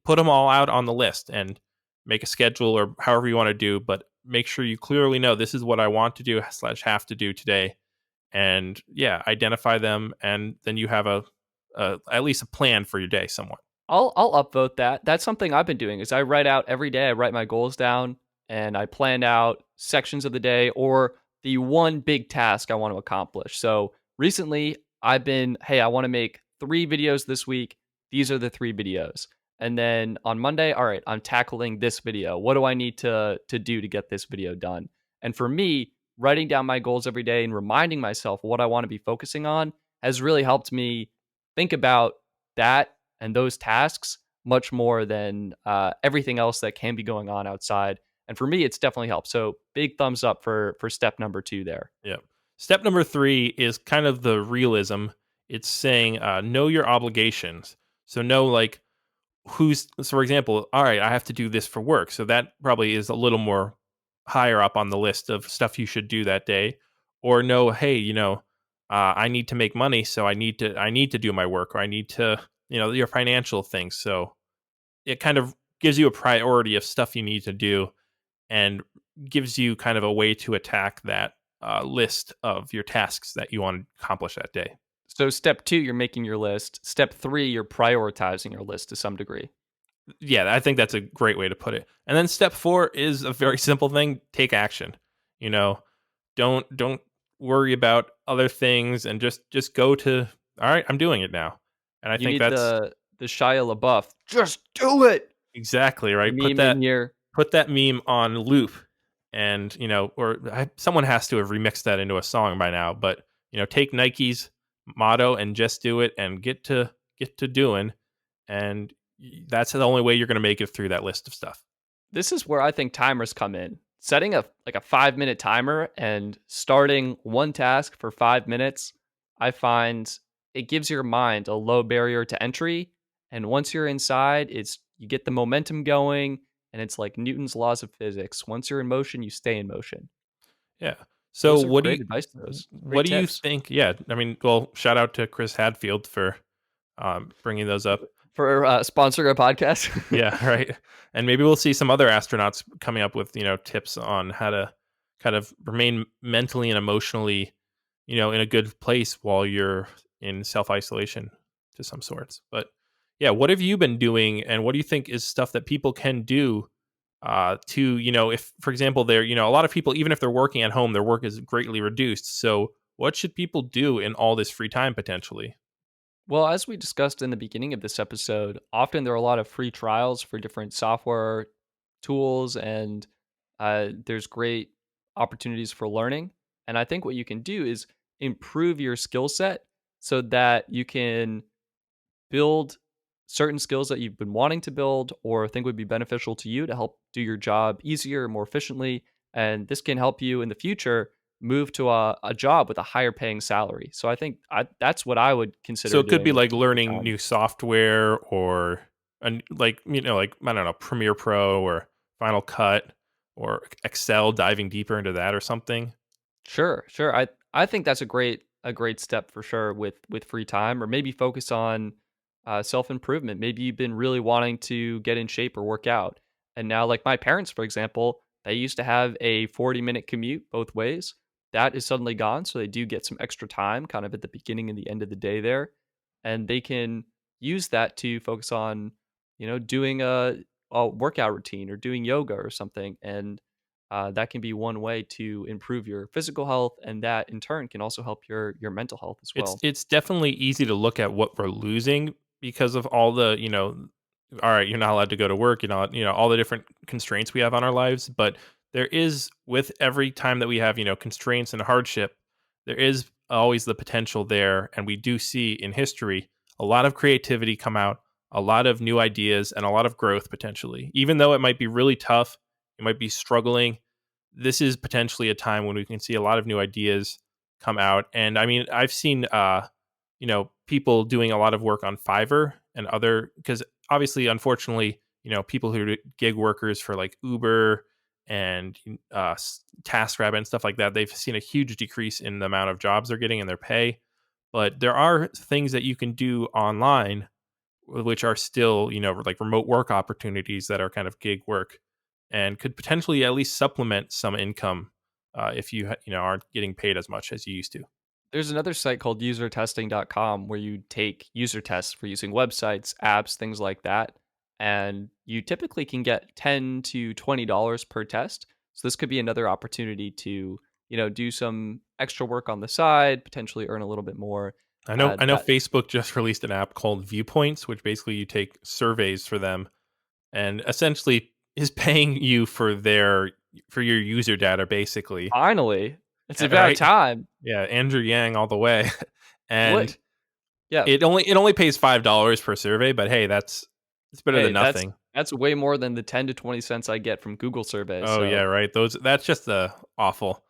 put them all out on the list and make a schedule or however you want to do, but make sure you clearly know this is what I want to do / have to do today. And yeah, identify them. And then you have at least a plan for your day somewhat. I'll upvote that. That's something I've been doing is I write out every day. I write my goals down and I plan out sections of the day or the one big task I want to accomplish. So recently I've been, hey, I want to make 3 videos this week. These are the 3 videos. And then on Monday, all right, I'm tackling this video. What do I need to do to get this video done? And for me, writing down my goals every day and reminding myself what I want to be focusing on has really helped me think about that and those tasks much more than everything else that can be going on outside. And for me, it's definitely helped. So big thumbs up for step number 2 there. Yeah. Step number 3 is kind of the realism. It's saying know your obligations. So know like so for example, all right, I have to do this for work. So that probably is a little more higher up on the list of stuff you should do that day. Or know, hey, I need to make money, so I need to do my work, or I need to, your financial things. So it kind of gives you a priority of stuff you need to do and gives you kind of a way to attack that list of your tasks that you want to accomplish that day. So step 2, you're making your list. Step 3, you're prioritizing your list to some degree. Yeah, I think that's a great way to put it. And then step 4 is a very simple thing: take action. You know, don't worry about other things and just go to, all right, I'm doing it now. And I You think need that's the Shia LaBeouf. Just do it. exactly right. Meme in your Put that meme on loop, and someone has to have remixed that into a song by now. But take Nike's motto and just do it, and get to doing, and that's the only way you're going to make it through that list of stuff. This is where I think timers come in. Setting a 5-minute timer and starting one task for 5 minutes, I find it gives your mind a low barrier to entry. And once you're inside, you get the momentum going, and it's like Newton's laws of physics. Once you're in motion, you stay in motion. Yeah. So Those are great advice. Those what great do you tips think? Yeah, I mean, well, shout out to Chris Hadfield for bringing those up. for sponsoring a podcast. Yeah, right. And maybe we'll see some other astronauts coming up with tips on how to kind of remain mentally and emotionally in a good place while you're in self isolation to some sorts. But yeah, what have you been doing, and what do you think is stuff that people can do to if, for example, they're a lot of people, even if they're working at home, their work is greatly reduced. So what should people do in all this free time potentially? Well, as we discussed in the beginning of this episode, often there are a lot of free trials for different software tools, and there's great opportunities for learning. And I think what you can do is improve your skill set so that you can build certain skills that you've been wanting to build or think would be beneficial to you to help do your job easier, more efficiently. And this can help you in the future move to a job with a higher paying salary. So I think that's what I would So consider it could be doing with like my free learning time. new software, or like I don't know, Premiere Pro or Final Cut or Excel, diving deeper into that or something. Sure, sure. I think that's a great step for sure with free time, or maybe focus on self improvement. Maybe you've been really wanting to get in shape or work out, and now, like my parents, for example, they used to have a 40-minute commute both ways. That is suddenly gone, so they do get some extra time, kind of at the beginning and the end of the day there, and they can use that to focus on, doing a workout routine or doing yoga or something, and that can be one way to improve your physical health, and that in turn can also help your mental health as It's well. it's definitely easy to look at what we're losing because of all the, all right, you're not allowed to go to work, all the different constraints we have on our lives. But there is, with every time that we have, constraints and hardship, there is always the potential there. And we do see in history a lot of creativity come out, a lot of new ideas, and a lot of growth potentially. Even though it might be really tough, you might be struggling, this is potentially a time when we can see a lot of new ideas come out. And I mean, I've seen people doing a lot of work on Fiverr and other, because obviously, unfortunately, people who are gig workers for like Uber and TaskRabbit and stuff like that, they've seen a huge decrease in the amount of jobs they're getting and their pay. but there are things that you can do online which are still, like remote work opportunities that are kind of gig work and could potentially at least supplement some income if you aren't getting paid as much as you used to. There's another site called usertesting.com where you take user tests for using websites, apps, things like that. And you typically can get $10 to $20 per test. So this could be another opportunity to, do some extra work on the side, potentially earn a little bit more. I know That Facebook just released an app called Viewpoints, which basically you take surveys for them and essentially is paying you for your user data basically. finally, it's about Right? time. Yeah, Andrew Yang all the way. What? And Yeah. it only pays $5 per survey, but hey, it's better than Hey, that's nothing. that's way more than the 10 to 20 cents I get from Google surveys. Oh yeah, So right. That's just the awful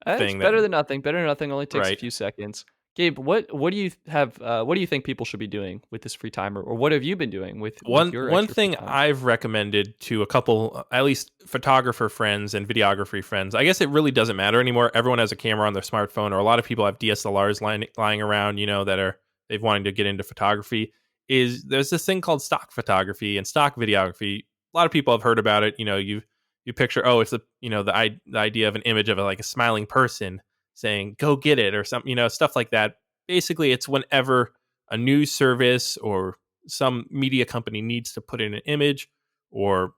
it's thing that better than nothing. Better than nothing only takes a right. few seconds. Gabe, what do you have? What do you think people should be doing with this free time, or what have you been doing with your One extra free thing time? I've recommended to a couple, at least photographer friends and videography friends, I guess it really doesn't matter anymore. Everyone has a camera on their smartphone, or a lot of people have DSLRs lying around, that are they've wanting to get into photography. Is there's this thing called stock photography and stock videography. A lot of people have heard about it. You picture, oh, it's the idea of an image of like a smiling person saying "Go get it" or something, stuff like that. Basically, it's whenever a news service or some media company needs to put in an image or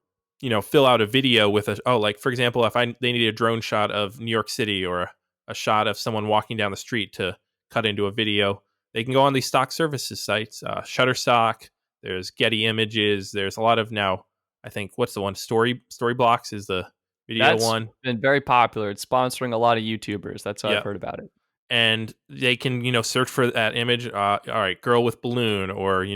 fill out a video with like for example if they need a drone shot of New York City or a shot of someone walking down the street to cut into a video, they can go on these stock services sites, Shutterstock, there's Getty Images, there's a lot of now, I think, what's the one, Storyblocks is the video That's one. been very popular. It's sponsoring a lot of YouTubers. That's how I've Yeah, heard about it. and they can search for that image, all right, girl with balloon, or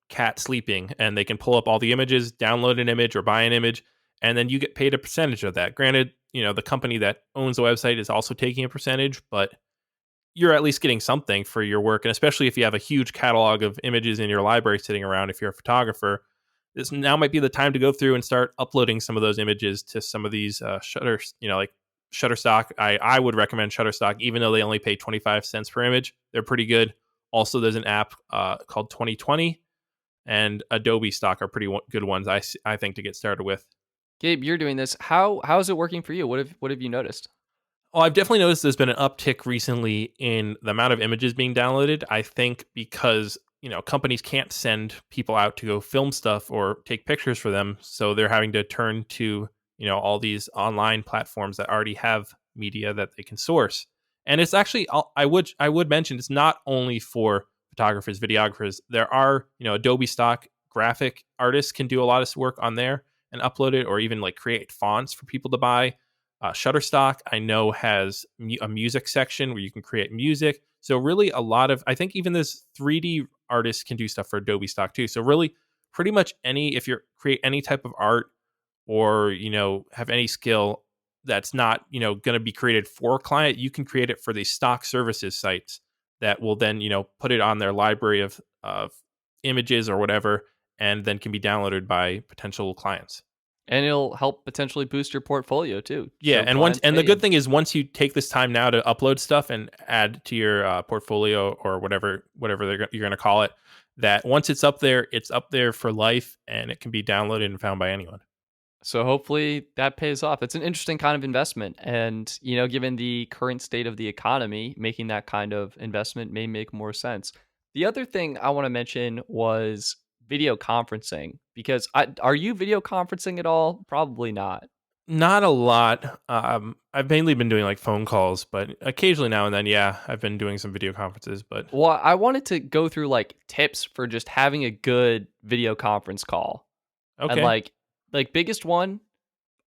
cat sleeping, and they can pull up all the images, download an image or buy an image, and then you get paid a percentage of that. Granted, the company that owns the website is also taking a percentage, but you're at least getting something for your work. And especially if you have a huge catalog of images in your library sitting around, if you're a photographer, this now might be the time to go through and start uploading some of those images to some of these shutters, like Shutterstock. I would recommend Shutterstock, even though they only pay 25 cents per image. They're pretty good. Also, there's an app called 2020 and Adobe Stock are pretty good ones, I think, to get started with. Gabe, you're doing this. How is it working for you? What have you noticed? Oh, I've definitely noticed there's been an uptick recently in the amount of images being downloaded. I think because, companies can't send people out to go film stuff or take pictures for them. So they're having to turn to, all these online platforms that already have media that they can source. And it's actually, I would mention it's not only for photographers, videographers. There are, Adobe Stock graphic artists can do a lot of work on there and upload it, or even like create fonts for people to buy. Shutterstock, I know, has a music section where you can create music. So really, a lot of, I think even this 3D artists can do stuff for Adobe Stock too. So really, pretty much if you create any type of art or have any skill that's not going to be created for a client, you can create it for these stock services sites that will then put it on their library of images or whatever, and then can be downloaded by potential clients. And it'll help potentially boost your portfolio too. Yeah, Show and once clients, and the hey, good thing is once you take this time now to upload stuff and add to your portfolio or whatever you're going to call it, that once it's up there for life, and it can be downloaded and found by anyone. so hopefully that pays off. It's an interesting kind of investment. And, given the current state of the economy, making that kind of investment may make more sense. The other thing I want to mention was video conferencing because are you video conferencing at all? Probably not. Not a lot. I've mainly been doing like phone calls, but occasionally now and then, yeah, I've been doing some video conferences. But Well, I wanted to go through like tips for just having a good video conference call. And okay, like biggest one,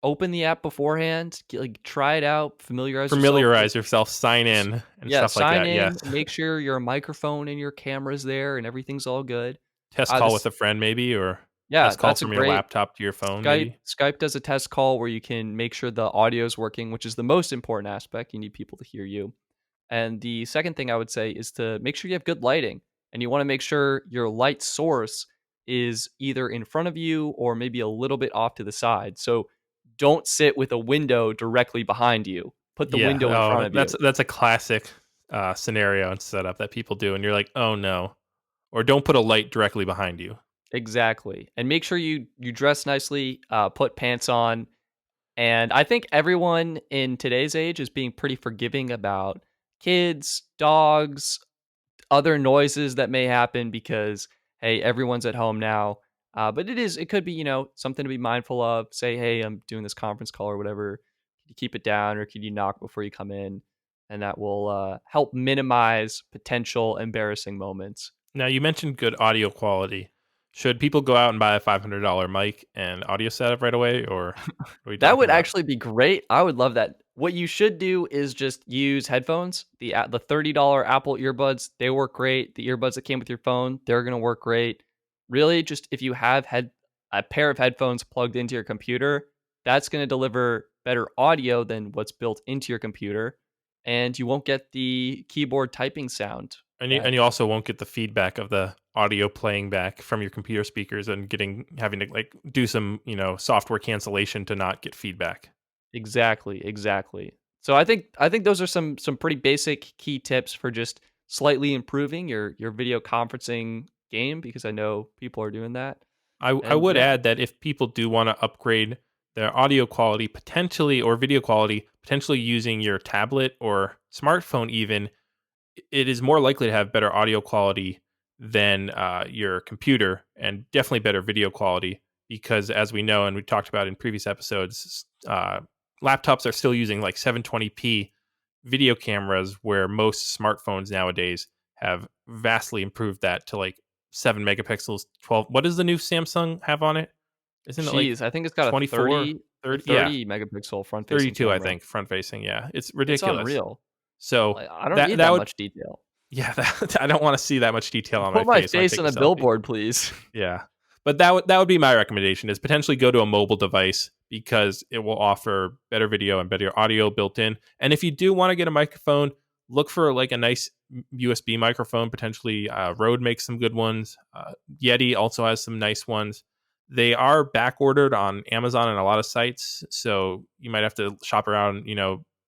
open the app beforehand, try it out, familiarize yourself with. familiarize yourself, sign in, and Yeah, stuff like sign that. in, Yes, make sure your microphone and your camera's there and everything's all good. test call with This a friend maybe, or Yeah, test call that's a from your great laptop to your phone Skype maybe. Skype does a test call where you can make sure the audio is working, which is the most important aspect. You need people to hear you. And the second thing I would say is to make sure you have good lighting, and you want to make sure your light source is either in front of you or maybe a little bit off to the side. So don't sit with a window directly behind you. Put the Yeah. window in Oh, front of that's you. that's a classic. scenario and setup that people do, and you're like, oh no, or don't put a light directly behind you. Exactly. And make sure you dress nicely, put pants on. And I think everyone in today's age is being pretty forgiving about kids, dogs, other noises that may happen because hey, everyone's at home now. But it could be, something to be mindful of. Say, hey, I'm doing this conference call or whatever. Can you keep it down or can you knock before you come in? And that will help minimize potential embarrassing moments. Now, you mentioned good audio quality. Should people go out and buy a $500 mic and audio setup right away, or what are we That talking would about? actually be great. I would love that. What you should do is just use headphones. The $30 Apple earbuds, they work great. The earbuds that came with your phone, they're going to work great. Really, just if you have a pair of headphones plugged into your computer, that's going to deliver better audio than what's built into your computer, and you won't get the keyboard typing sound. And you also won't get the feedback of the audio playing back from your computer speakers and having to like do some software cancellation to not get feedback. Exactly, exactly. So I think those are some pretty basic key tips for just slightly improving your video conferencing game because I know people are doing that. I And would yeah, add that if people do want to upgrade their audio quality potentially, or video quality potentially, using your tablet or smartphone even, it is more likely to have better audio quality than your computer, and definitely better video quality, because as we know and we talked about in previous episodes, laptops are still using like 720p video cameras, where most smartphones nowadays have vastly improved that to like 7 megapixels, 12. What does the new Samsung have on it? Isn't it like geez, I think it's got a 24, 30 Yeah, 30 megapixel front facing 32, I camera. think, front facing. Yeah, it's It's ridiculous. unreal. So Like, I don't that need that that would much detail. yeah, I don't want to see that much detail on my Put my face when I face take on a a selfie. billboard, please. Yeah. But that would be my recommendation, is potentially go to a mobile device, because it will offer better video and better audio built in. And if you do want to get a microphone, look for like a nice USB microphone. Potentially, Rode makes some good ones. Yeti also has some nice ones. They are back ordered on Amazon and a lot of sites, so you might have to shop around.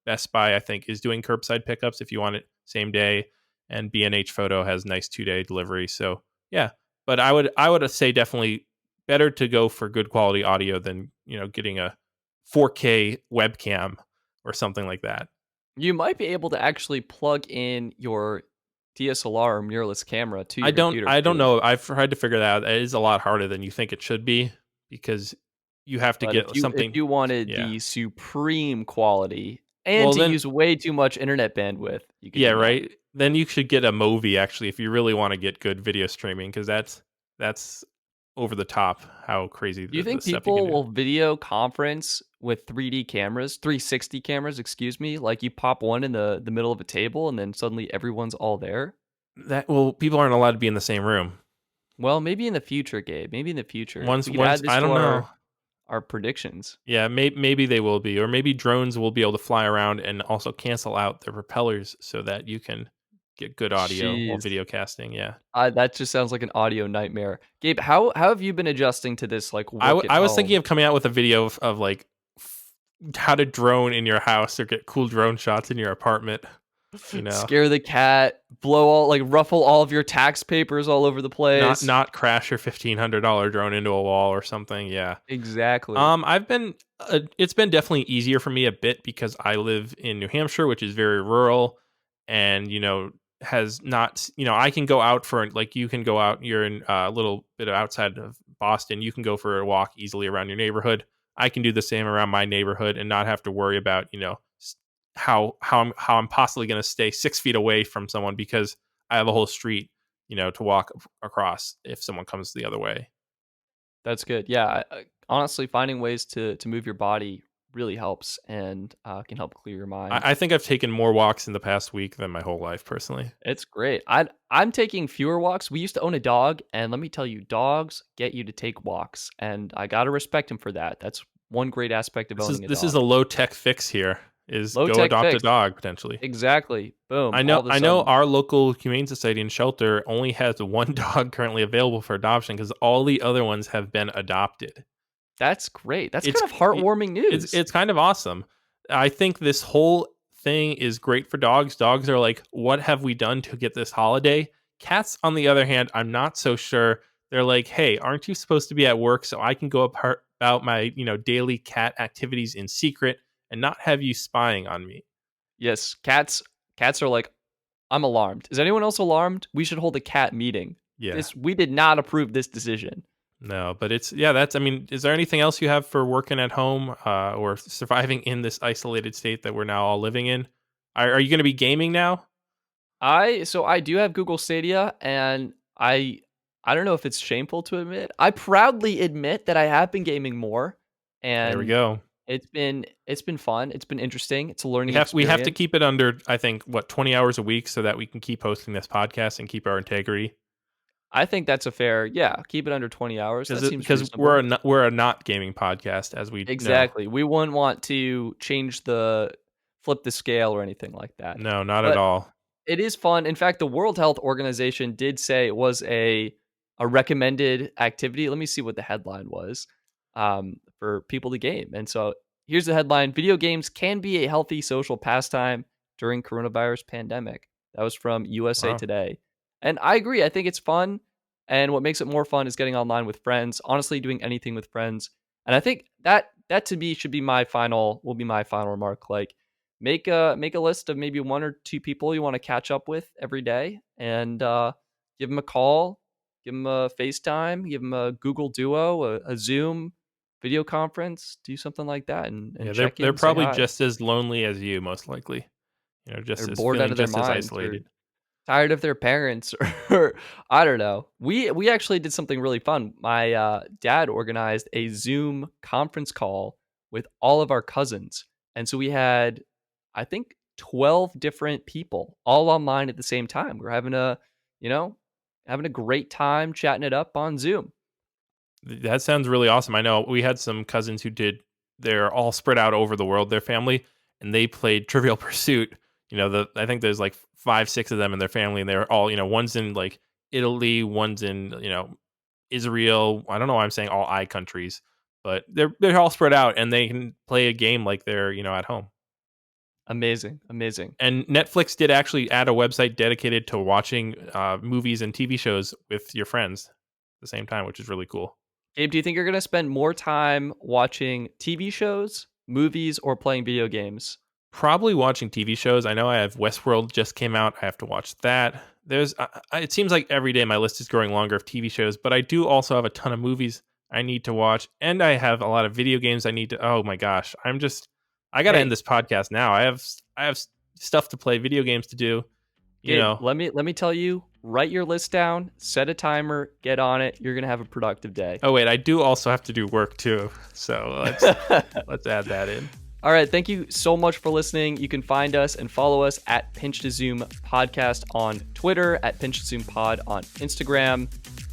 Best Buy, I think, is doing curbside pickups if you want it same day, and B&H Photo has nice 2-day delivery. So yeah, but I would say definitely better to go for good quality audio than getting a 4K webcam or something like that. You might be able to actually plug in your DSLR or mirrorless camera to I your don't computer I don't too. know. I've tried to figure that out. It is a lot harder than you think it should be, because you have to But if get you something. wanted Yeah. the supreme quality and Well, to then use way too much internet bandwidth, you could yeah, do that. right. Then you should get a Movi, actually, if you really want to get good video streaming, because that's over the top how crazy Do you the think stuff you can people do. will video conference with 3D cameras, 360 cameras, excuse me? Like you pop one in the middle of a table and then suddenly everyone's all there? People aren't allowed to be in the same room. Well, maybe in the future, Gabe. Maybe in the future. Once We could once add this I to don't know. our predictions. Yeah, maybe they will be, or maybe drones will be able to fly around and also cancel out their propellers so that you can get good audio while Jeez. video casting. Yeah, That just sounds like an audio nightmare. Gabe, how have you been adjusting to this like I, work w- at I was thinking home? of coming out with a video of like how to drone in your house or get cool drone shots in your apartment. You know, Scare the cat, blow all like ruffle all of your tax papers all over the not place. not crash your $1,500 drone into a wall or something. Yeah. Exactly. I've been it's been definitely easier for me a bit, because I live in New Hampshire, which is very rural, and has not, I can go out for, like, you can go out, you're in a little bit outside of Boston, you can go for a walk easily around your neighborhood. I can do the same around my neighborhood and not have to worry about, how I'm possibly going to stay 6 feet away from someone, because I have a whole street, to walk across if someone comes the other way. That's good. Yeah, honestly, finding ways to move your body really helps and can help clear your mind. I think I've taken more walks in the past week than my whole life, personally. It's great. I'm taking fewer walks. We used to own a dog, and let me tell you, dogs get you to take walks, and I gotta respect him for that. That's one great aspect of This is owning a this is dog. a low tech fix here. Is Low go tech adopt a fix. dog potentially. Exactly. Boom. I All know of a I know sudden, our local humane society and shelter only has one dog currently available for adoption, because all the other ones have been adopted. that's great. That's It's kind of heartwarming it's news. it's kind of awesome. I think this whole thing is great for dogs. Dogs are like, what have we done to get this holiday? Cats, on the other hand, I'm not so sure. They're like, hey, aren't you supposed to be at work so I can go about my, daily cat activities in secret and not have you spying on me? Yes, cats are like, I'm alarmed. Is anyone else alarmed? We should hold a cat meeting. Yeah. We did not approve this decision. No, but is there anything else you have for working at home or surviving in this isolated state that we're now all living in? Are you going to be gaming now? I do have Google Stadia, and I don't know if it's shameful to admit. I proudly admit that I have been gaming more, and There we go. It's been fun. It's been interesting. It's a learning We experience. have to keep it under, I think, 20 hours a week so that we can keep hosting this podcast and keep our integrity. I think that's a fair, keep it under 20 hours. Because we're a not gaming podcast, as we exactly. know. We wouldn't want to flip the scale or anything like that. No, not at all. It is fun. In fact, the World Health Organization did say it was a recommended activity. Let me see what the headline was for people to game. And so here's the headline: Video games can be a healthy social pastime during coronavirus pandemic. That was from USA Today. And I agree. I think it's fun. And what makes it more fun is getting online with friends, honestly, doing anything with friends. And I think that to me will be my final remark. Like, make a list of maybe one or two people you want to catch up with every day, and give them a call, give them a FaceTime, give them a Google Duo, a Zoom video conference, do something like that. And check in, they're probably just as lonely as you, most likely. Just they're bored out of their minds, isolated. Tired of their parents, or I don't know. We actually did something really fun. My dad organized a Zoom conference call with all of our cousins. And so we had, I think, 12 different people all online at the same time. We're having a great time chatting it up on Zoom. That sounds really awesome. I know we had some cousins they're all spread out over the world, their family, and they played Trivial Pursuit. I think there's like 5-6 of them in their family, and they're all, one's in like Italy, one's in, Israel. I don't know why I'm saying all I countries, but they're all spread out, and they can play a game like they're, at home. Amazing. And Netflix did actually add a website dedicated to watching movies and TV shows with your friends at the same time, which is really cool. Gabe, do you think you're going to spend more time watching TV shows, movies, or playing video games? Probably watching TV shows. I know I have Westworld just came out. I have to watch that. It seems like every day my list is growing longer of TV shows, but I do also have a ton of movies I need to watch, and I have a lot of video games I need to. Oh my gosh, I got to end this podcast now. I have stuff to play, video games to do. Gabe, let me tell you. Write your list down, set a timer, get on it. You're gonna have a productive day. Oh wait, I do also have to do work too. So let's add that in. All right, thank you so much for listening. You can find us and follow us at Pinch to Zoom Podcast on Twitter, at Pinch to Zoom Pod on Instagram.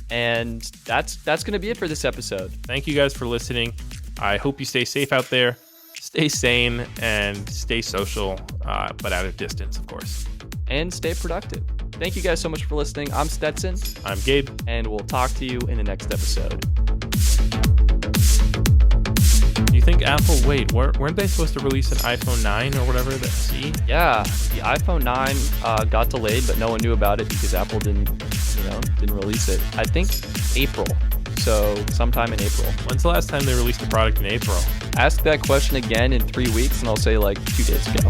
And that's going to be it for this episode. Thank you guys for listening. I hope you stay safe out there, stay sane, and stay social, but at a distance, of course. And stay productive. Thank you guys so much for listening. I'm Stetson. I'm Gabe. And we'll talk to you in the next episode. Do you think Apple, weren't they supposed to release an iPhone 9 or whatever, the C? Yeah, the iPhone 9 got delayed, but no one knew about it because Apple didn't release it. I think April. So sometime in April. When's the last time they released a product in April? Ask that question again in 3 weeks and I'll say like 2 days ago.